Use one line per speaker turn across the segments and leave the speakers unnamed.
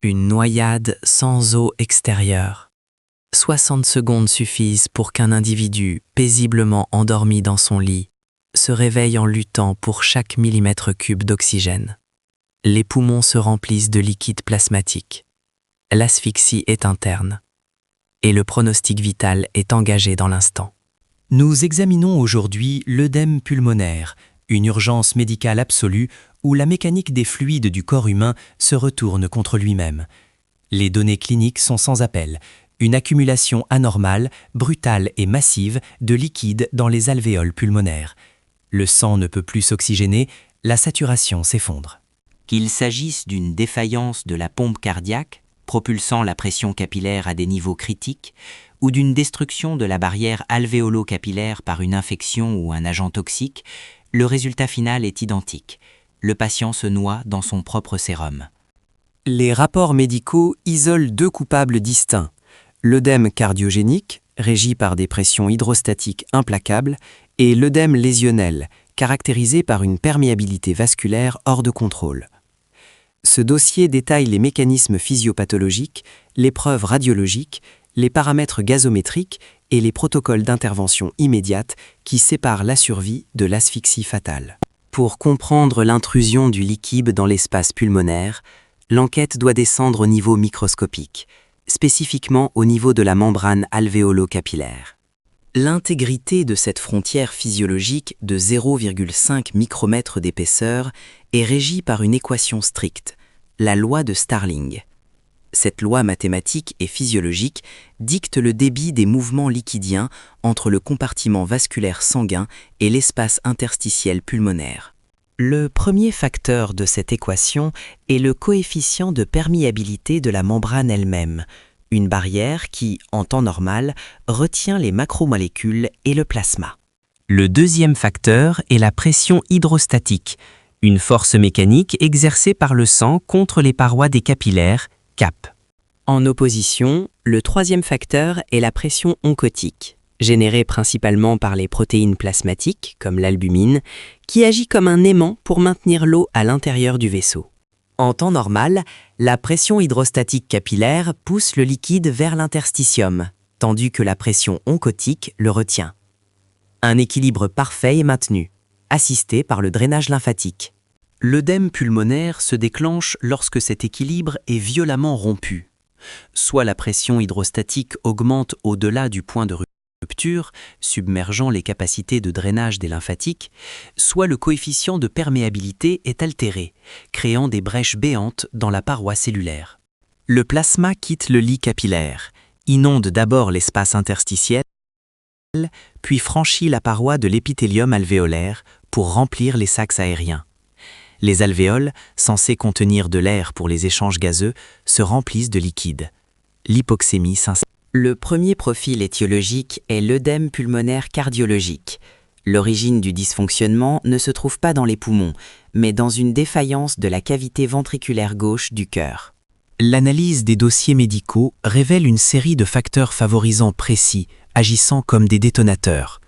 Une noyade sans eau extérieure. 60 secondes suffisent pour qu'un individu, paisiblement endormi dans son lit, se réveille en luttant pour chaque millimètre cube d'oxygène. Les poumons se remplissent de liquide plasmatique. L'asphyxie est interne. Et le pronostic vital est engagé dans l'instant.
Nous examinons aujourd'hui l'œdème pulmonaire, une urgence médicale absolue où la mécanique des fluides du corps humain se retourne contre lui-même. Les données cliniques sont sans appel. Une accumulation anormale, brutale et massive de liquide dans les alvéoles pulmonaires. Le sang ne peut plus s'oxygéner, la saturation s'effondre.
Qu'il s'agisse d'une défaillance de la pompe cardiaque, propulsant la pression capillaire à des niveaux critiques, ou d'une destruction de la barrière alvéolo-capillaire par une infection ou un agent toxique, le résultat final est identique. Le patient se noie dans son propre sérum.
Les rapports médicaux isolent deux coupables distincts. L'œdème cardiogénique, régi par des pressions hydrostatiques implacables, et l'œdème lésionnel, caractérisé par une perméabilité vasculaire hors de contrôle. Ce dossier détaille les mécanismes physiopathologiques, les preuves radiologiques, les paramètres gazométriques et les protocoles d'intervention immédiate qui séparent la survie de l'asphyxie fatale. Pour comprendre l'intrusion du liquide dans l'espace pulmonaire, l'enquête doit descendre au niveau microscopique, spécifiquement au niveau de la membrane alvéolo-capillaire. L'intégrité de cette frontière physiologique de 0,5 micromètre d'épaisseur est régie par une équation stricte, la loi de Starling. Cette loi mathématique et physiologique dicte le débit des mouvements liquidiens entre le compartiment vasculaire sanguin et l'espace interstitiel pulmonaire. Le premier facteur de cette équation est le coefficient de perméabilité de la membrane elle-même, une barrière qui, en temps normal, retient les macromolécules et le plasma. Le deuxième facteur est la pression hydrostatique, une force mécanique exercée par le sang contre les parois des capillaires, CAP. En opposition, le troisième facteur est la pression oncotique, générée principalement par les protéines plasmatiques, comme l'albumine, qui agit comme un aimant pour maintenir l'eau à l'intérieur du vaisseau. En temps normal, la pression hydrostatique capillaire pousse le liquide vers l'interstitium, tandis que la pression oncotique le retient. Un équilibre parfait est maintenu, assisté par le drainage lymphatique. L'œdème pulmonaire se déclenche lorsque cet équilibre est violemment rompu. Soit la pression hydrostatique augmente au-delà du point de rupture, submergeant les capacités de drainage des lymphatiques, soit le coefficient de perméabilité est altéré, créant des brèches béantes dans la paroi cellulaire. Le plasma quitte le lit capillaire, inonde d'abord l'espace interstitiel, puis franchit la paroi de l'épithélium alvéolaire pour remplir les sacs aériens. Les alvéoles, censés contenir de l'air pour les échanges gazeux, se remplissent de liquide. L'hypoxémie s'installe. Le premier profil étiologique est l'œdème pulmonaire cardiologique. L'origine du dysfonctionnement ne se trouve pas dans les poumons, mais dans une défaillance de la cavité ventriculaire gauche du cœur. L'analyse des dossiers médicaux révèle une série de facteurs favorisants précis, agissant comme des détonateurs.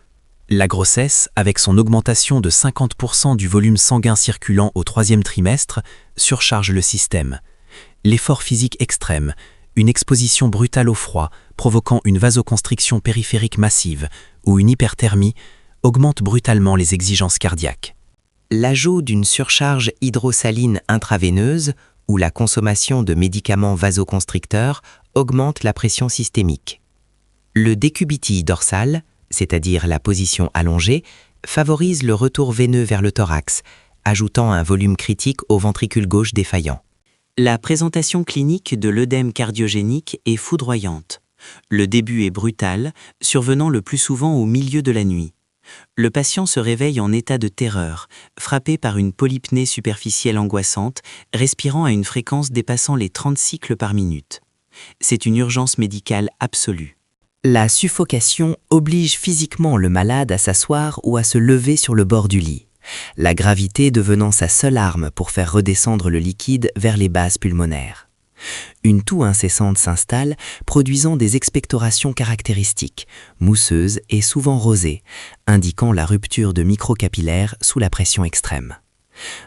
La grossesse, avec son augmentation de 50% du volume sanguin circulant au troisième trimestre, surcharge le système. L'effort physique extrême, une exposition brutale au froid, provoquant une vasoconstriction périphérique massive ou une hyperthermie, augmente brutalement les exigences cardiaques. L'ajout d'une surcharge hydrosaline intraveineuse ou la consommation de médicaments vasoconstricteurs augmente la pression systémique. Le décubitus dorsal, c'est-à-dire la position allongée, favorise le retour veineux vers le thorax, ajoutant un volume critique au ventricule gauche défaillant. La présentation clinique de l'œdème cardiogénique est foudroyante. Le début est brutal, survenant le plus souvent au milieu de la nuit. Le patient se réveille en état de terreur, frappé par une polypnée superficielle angoissante, respirant à une fréquence dépassant les 30 cycles par minute. C'est une urgence médicale absolue. La suffocation oblige physiquement le malade à s'asseoir ou à se lever sur le bord du lit, la gravité devenant sa seule arme pour faire redescendre le liquide vers les bases pulmonaires. Une toux incessante s'installe, produisant des expectorations caractéristiques, mousseuses et souvent rosées, indiquant la rupture de microcapillaires sous la pression extrême.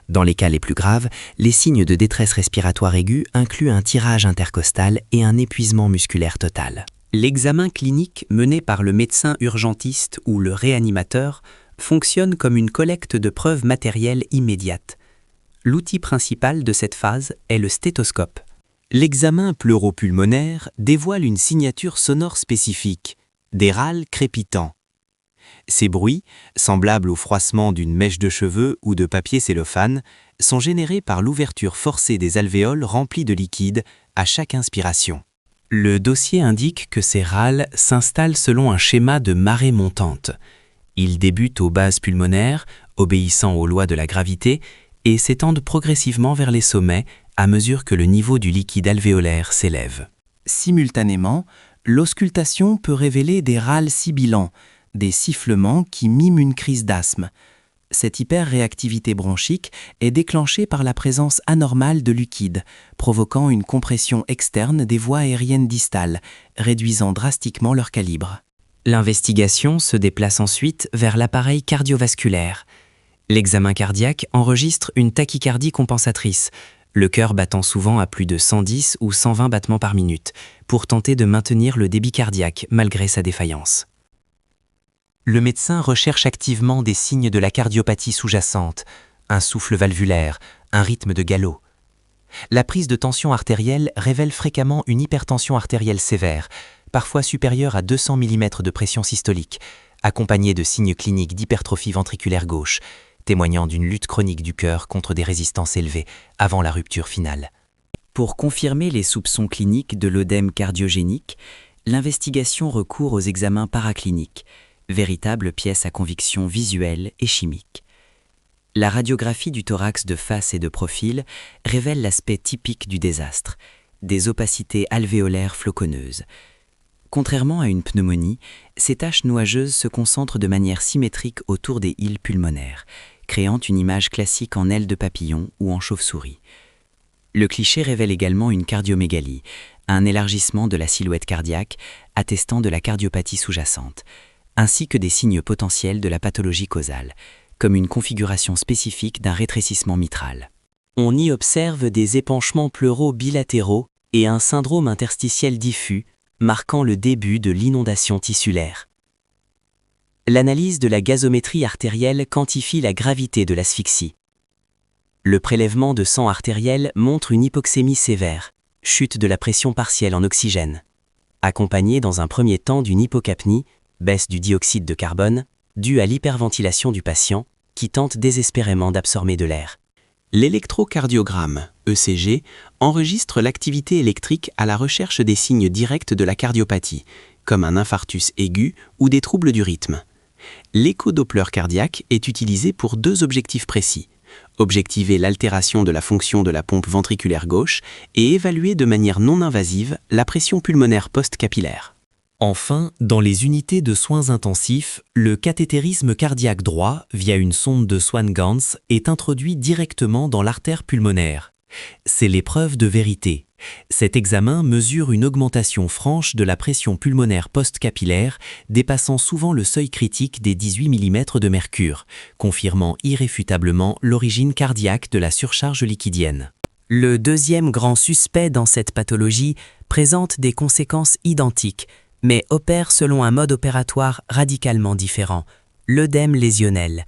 Dans les cas les plus graves, les signes de détresse respiratoire aiguë incluent un tirage intercostal et un épuisement musculaire total.
L'examen clinique mené par le médecin urgentiste ou le réanimateur fonctionne comme une collecte de preuves matérielles immédiates. L'outil principal de cette phase est le stéthoscope. L'examen pleuropulmonaire dévoile une signature sonore spécifique, des râles crépitants. Ces bruits, semblables au froissement d'une mèche de cheveux ou de papier cellophane, sont générés par l'ouverture forcée des alvéoles remplies de liquide à chaque inspiration. Le dossier indique que ces râles s'installent selon un schéma de marée montante. Ils débutent aux bases pulmonaires, obéissant aux lois de la gravité, et s'étendent progressivement vers les sommets à mesure que le niveau du liquide alvéolaire s'élève. Simultanément, l'auscultation peut révéler des râles sibilants, des sifflements qui miment une crise d'asthme. Cette hyperréactivité bronchique est déclenchée par la présence anormale de liquide, provoquant une compression externe des voies aériennes distales, réduisant drastiquement leur calibre. L'investigation se déplace ensuite vers l'appareil cardiovasculaire. L'examen cardiaque enregistre une tachycardie compensatrice, le cœur battant souvent à plus de 110 ou 120 battements par minute, pour tenter de maintenir le débit cardiaque malgré sa défaillance. Le médecin recherche activement des signes de la cardiopathie sous-jacente, un souffle valvulaire, un rythme de galop. La prise de tension artérielle révèle fréquemment une hypertension artérielle sévère, parfois supérieure à 200 mm de pression systolique, accompagnée de signes cliniques d'hypertrophie ventriculaire gauche, témoignant d'une lutte chronique du cœur contre des résistances élevées avant la rupture finale. Pour confirmer les soupçons cliniques de l'œdème cardiogénique, l'investigation recourt aux examens paracliniques, véritable pièce à conviction visuelle et chimique. La radiographie du thorax de face et de profil révèle l'aspect typique du désastre, des opacités alvéolaires floconneuses. Contrairement à une pneumonie, ces taches nuageuses se concentrent de manière symétrique autour des îles pulmonaires, créant une image classique en aile de papillon ou en chauve-souris. Le cliché révèle également une cardiomégalie, un élargissement de la silhouette cardiaque attestant de la cardiopathie sous-jacente, ainsi que des signes potentiels de la pathologie causale, comme une configuration spécifique d'un rétrécissement mitral. On y observe des épanchements pleuraux bilatéraux et un syndrome interstitiel diffus, marquant le début de l'inondation tissulaire. L'analyse de la gazométrie artérielle quantifie la gravité de l'asphyxie. Le prélèvement de sang artériel montre une hypoxémie sévère, chute de la pression partielle en oxygène, accompagnée dans un premier temps d'une hypocapnie, baisse du dioxyde de carbone, due à l'hyperventilation du patient, qui tente désespérément d'absorber de l'air. L'électrocardiogramme, ECG, enregistre l'activité électrique à la recherche des signes directs de la cardiopathie, comme un infarctus aigu ou des troubles du rythme. L'échodoppler cardiaque est utilisé pour deux objectifs précis: objectiver l'altération de la fonction de la pompe ventriculaire gauche et évaluer de manière non invasive la pression pulmonaire post-capillaire. Enfin, dans les unités de soins intensifs, le cathétérisme cardiaque droit, via une sonde de Swan-Ganz, est introduit directement dans l'artère pulmonaire. C'est l'épreuve de vérité. Cet examen mesure une augmentation franche de la pression pulmonaire post-capillaire, dépassant souvent le seuil critique des 18 mm de mercure, confirmant irréfutablement l'origine cardiaque de la surcharge liquidienne. Le deuxième grand suspect dans cette pathologie présente des conséquences identiques, mais opère selon un mode opératoire radicalement différent, l'œdème lésionnel.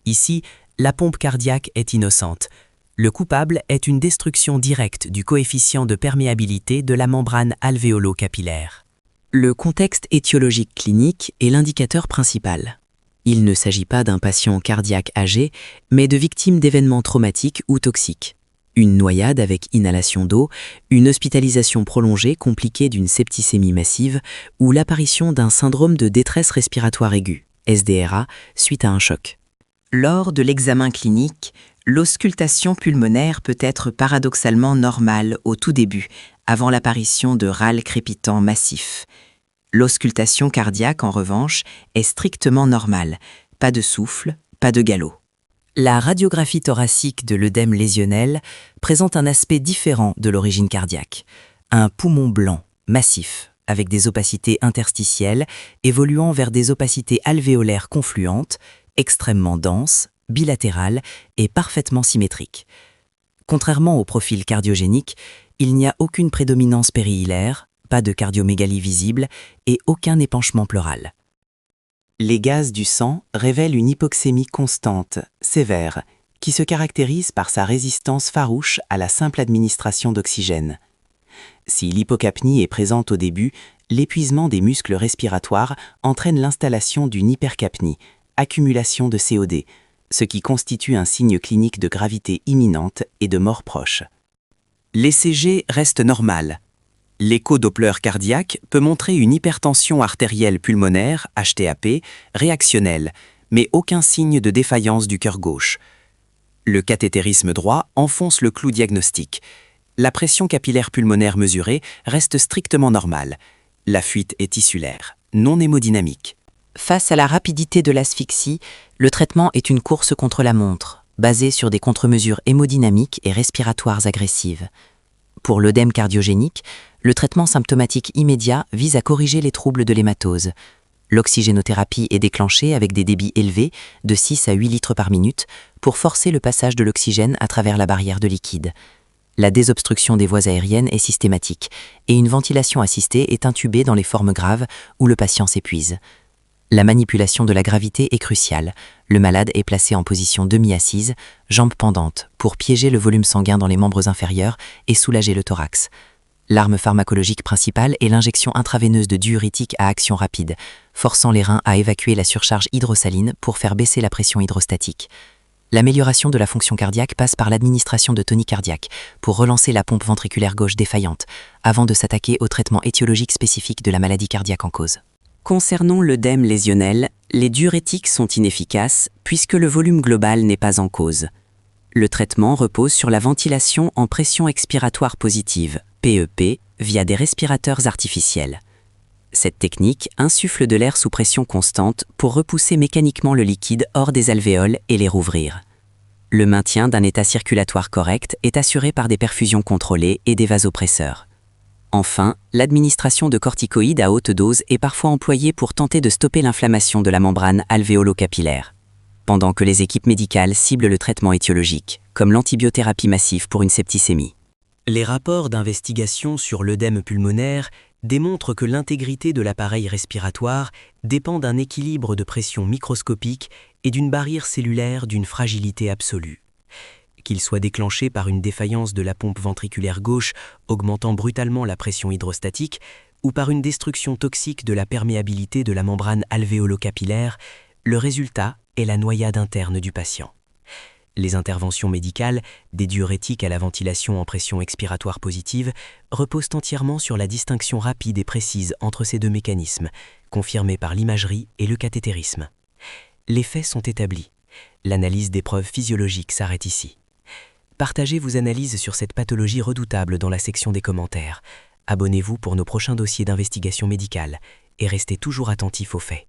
Ici, la pompe cardiaque est innocente. Le coupable est une destruction directe du coefficient de perméabilité de la membrane alvéolo-capillaire. Le contexte étiologique clinique est l'indicateur principal. Il ne s'agit pas d'un patient cardiaque âgé, mais de victime d'événements traumatiques ou toxiques. Une noyade avec inhalation d'eau, une hospitalisation prolongée compliquée d'une septicémie massive ou l'apparition d'un syndrome de détresse respiratoire aiguë, SDRA, suite à un choc. Lors de l'examen clinique, l'auscultation pulmonaire peut être paradoxalement normale au tout début, avant l'apparition de râles crépitants massifs. L'auscultation cardiaque, en revanche, est strictement normale, pas de souffle, pas de galop. La radiographie thoracique de l'œdème lésionnel présente un aspect différent de l'origine cardiaque. Un poumon blanc, massif, avec des opacités interstitielles évoluant vers des opacités alvéolaires confluentes, extrêmement denses,
bilatéral et parfaitement symétrique. Contrairement au profil cardiogénique, il n'y a aucune prédominance périhilaire, pas de cardiomégalie visible et aucun épanchement pleural.
Les gaz du sang révèlent une hypoxémie constante, sévère, qui se caractérise par sa résistance farouche à la simple administration d'oxygène. Si l'hypocapnie est présente au début, l'épuisement des muscles respiratoires entraîne l'installation d'une hypercapnie, accumulation de CO2, ce qui constitue un signe clinique de gravité imminente et de mort proche. L'ECG reste normal. L'écho-doppler cardiaque peut montrer une hypertension artérielle pulmonaire, HTAP, réactionnelle, mais aucun signe de défaillance du cœur gauche. Le cathétérisme droit enfonce le clou diagnostique. La pression capillaire pulmonaire mesurée reste strictement normale. La fuite est tissulaire, non hémodynamique.
Face à la rapidité de l'asphyxie, le traitement est une course contre la montre, basée sur des contre-mesures hémodynamiques et respiratoires agressives. Pour l'œdème cardiogénique, le traitement symptomatique immédiat vise à corriger les troubles de l'hématose. L'oxygénothérapie est déclenchée avec des débits élevés, de 6 à 8 litres par minute, pour forcer le passage de l'oxygène à travers la barrière de liquide. La désobstruction des voies aériennes est systématique et une ventilation assistée est intubée dans les formes graves où le patient s'épuise. La manipulation de la gravité est cruciale. Le malade est placé en position demi-assise, jambes pendantes, pour piéger le volume sanguin dans les membres inférieurs et soulager le thorax. L'arme pharmacologique principale est l'injection intraveineuse de diurétique à action rapide, forçant les reins à évacuer la surcharge hydrosaline pour faire baisser la pression hydrostatique. L'amélioration de la fonction cardiaque passe par l'administration de tonique cardiaque pour relancer la pompe ventriculaire gauche défaillante, avant de s'attaquer au traitement étiologique spécifique de la maladie cardiaque en cause.
Concernant l'œdème lésionnel, les diurétiques sont inefficaces puisque le volume global n'est pas en cause. Le traitement repose sur la ventilation en pression expiratoire positive, PEP, via des respirateurs artificiels. Cette technique insuffle de l'air sous pression constante pour repousser mécaniquement le liquide hors des alvéoles et les rouvrir. Le maintien d'un état circulatoire correct est assuré par des perfusions contrôlées et des vasopresseurs. Enfin, l'administration de corticoïdes à haute dose est parfois employée pour tenter de stopper l'inflammation de la membrane alvéolo-capillaire, pendant que les équipes médicales ciblent le traitement étiologique, comme l'antibiothérapie massive pour une septicémie.
Les rapports d'investigation sur l'œdème pulmonaire démontrent que l'intégrité de l'appareil respiratoire dépend d'un équilibre de pression microscopique et d'une barrière cellulaire d'une fragilité absolue. Qu'il soit déclenché par une défaillance de la pompe ventriculaire gauche augmentant brutalement la pression hydrostatique ou par une destruction toxique de la perméabilité de la membrane alvéolo-capillaire, le résultat est la noyade interne du patient. Les interventions médicales, des diurétiques à la ventilation en pression expiratoire positive, reposent entièrement sur la distinction rapide et précise entre ces deux mécanismes, confirmée par l'imagerie et le cathétérisme. Les faits sont établis. L'analyse des preuves physiologiques s'arrête ici. Partagez vos analyses sur cette pathologie redoutable dans la section des commentaires. Abonnez-vous pour nos prochains dossiers d'investigation médicale et restez toujours attentifs aux faits.